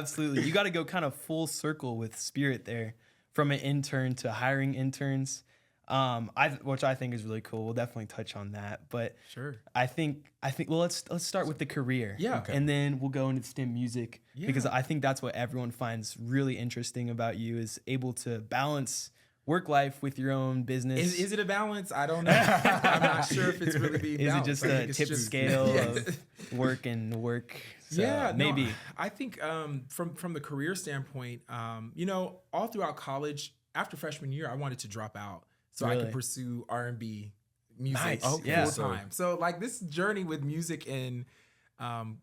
Absolutely. You got to go kind of full circle with Spirit there, from an intern to hiring interns, which I think is really cool. We'll definitely touch on that. But Sure. I think well, let's start with the career. Yeah. Okay. And then we'll go into STEM music, Yeah. because I think that's what everyone finds really interesting about you, is able to balance work life with your own business. Is it a balance? I don't know. I'm not sure if it's really being Is it balanced. just a tip scale of work and work? So Yeah, maybe. No, I think from the career standpoint, all throughout college, after freshman year, I wanted to drop out so I could pursue R&B music Nice. full time. So like this journey with music and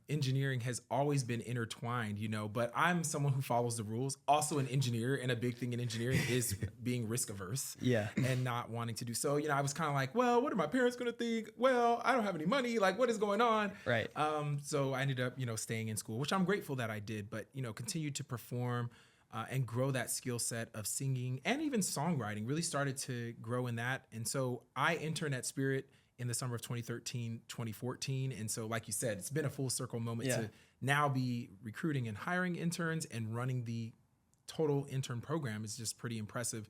engineering has always been intertwined, but I'm someone who follows the rules. Also an engineer, and a big thing in engineering is being risk averse and not wanting to do so. I was kind of like, well, what are my parents going to think? Well, I don't have any money. Like, what is going on? Right. So I ended up, staying in school, which I'm grateful that I did, but, continued to perform and grow that skill set of singing, and even songwriting really started to grow in that. And so I interned at Spirit in the summer of 2013, 2014. And so, like you said, it's been a full circle moment to now be recruiting and hiring interns and running the total intern program is just pretty impressive.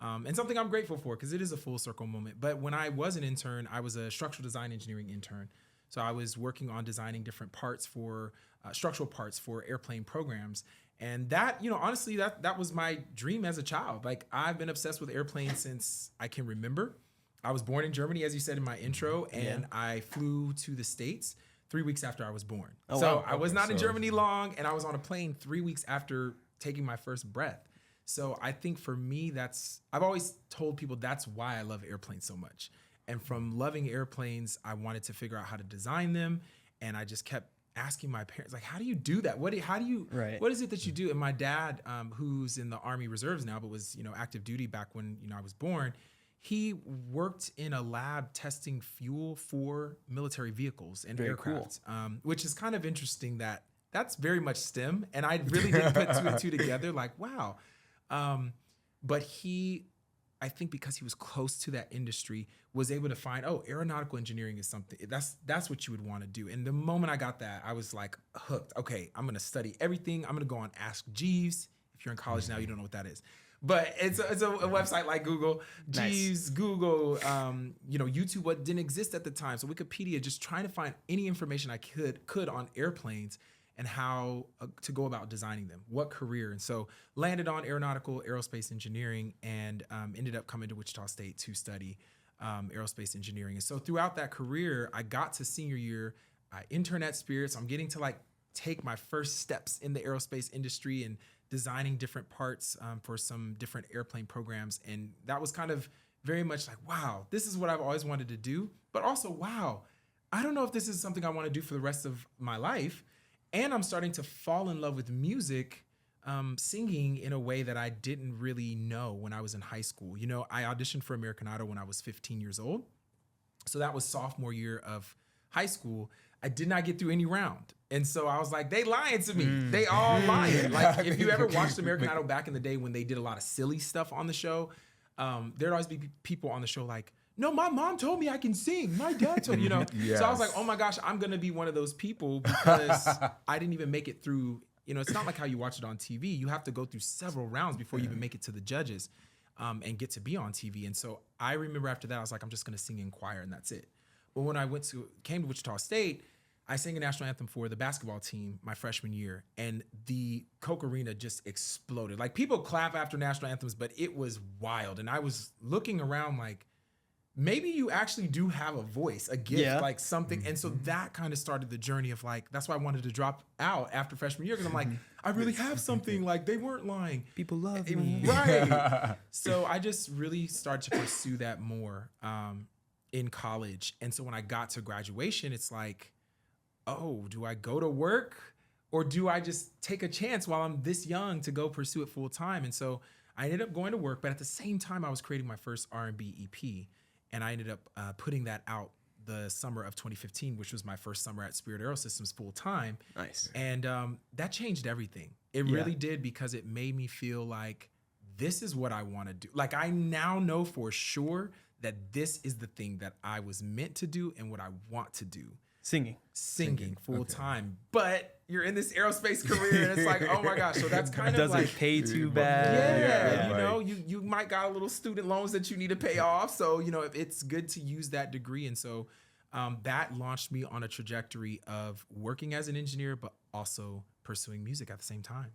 And something I'm grateful for, because it is a full circle moment. But when I was an intern, I was a structural design engineering intern. So I was working on designing different parts for structural parts for airplane programs. And that, honestly, that was my dream as a child. Like, I've been obsessed with airplanes since I can remember. I was born in Germany, as you said in my intro, and I flew to the States 3 weeks after I was born. I was not in Germany long, and I was on a plane 3 weeks after taking my first breath. So I think for me, I've always told people that's why I love airplanes so much. And from loving airplanes, I wanted to figure out how to design them. And I just kept asking my parents, like, how do you do that? What is it that you do? And my dad, who's in the Army Reserves now, but was, active duty back when, I was born, he worked in a lab testing fuel for military vehicles and aircraft, which is kind of interesting that's very much STEM. And I really didn't put two and two together, like, wow. But I think because he was close to that industry, was able to find, aeronautical engineering is something, that's what you would want to do. And the moment I got that, I was like hooked. Okay, I'm going to study everything. I'm going to go on Ask Jeeves. If you're in college now, you don't know what that is. But it's a website like Google, Jeeves, Google, YouTube, what didn't exist at the time. So Wikipedia, just trying to find any information I could on airplanes and how to go about designing them, what career. And so landed on aeronautical aerospace engineering, and ended up coming to Wichita State to study aerospace engineering. And so throughout that career, I got to senior year, I interned at Spirit. So I'm getting to take my first steps in the aerospace industry and designing different parts for some different airplane programs. And that was kind of very much like, wow, this is what I've always wanted to do. But also, wow, I don't know if this is something I want to do for the rest of my life. And I'm starting to fall in love with music, singing in a way that I didn't really know when I was in high school. I auditioned for American Idol when I was 15 years old. So that was sophomore year of high school. I did not get through any round. And so I was like, they lying to me. They all lying. Like, if you ever watched American Idol back in the day when they did a lot of silly stuff on the show, there'd always be people on the show like, no, my mom told me I can sing. My dad told me, Yes. So I was like, oh my gosh, I'm going to be one of those people, because I didn't even make it through. It's not like how you watch it on TV. You have to go through several rounds before you even make it to the judges and get to be on TV. And so I remember after that, I was like, I'm just going to sing in choir and that's it. But when I came to Wichita State, I sang a national anthem for the basketball team my freshman year, and the Coke Arena just exploded. Like, people clap after national anthems, but it was wild. And I was looking around like, maybe you actually do have a voice, a gift, like something. And so that kind of started the journey of like, that's why I wanted to drop out after freshman year, because I'm like, I really have something. Like, they weren't lying. People love me. Right. So I just really started to pursue that more in college. And so when I got to graduation, it's like, oh, do I go to work, or do I just take a chance while I'm this young to go pursue it full time? And so I ended up going to work, but at the same time, I was creating my first R&B EP. And I ended up putting that out the summer of 2015, which was my first summer at Spirit Aerosystems full time. Nice. And that changed everything. It really did, because it made me feel like this is what I want to do. Like, I now know for sure that this is the thing that I was meant to do and what I want to do. Singing. full time, but you're in this aerospace career, and it's like, oh my gosh. So that's kind of doesn't like, pay too bad. yeah, you right. know, you might got a little student loans that you need to pay off. So, you know, it's good to use that degree. And so that launched me on a trajectory of working as an engineer, but also pursuing music at the same time.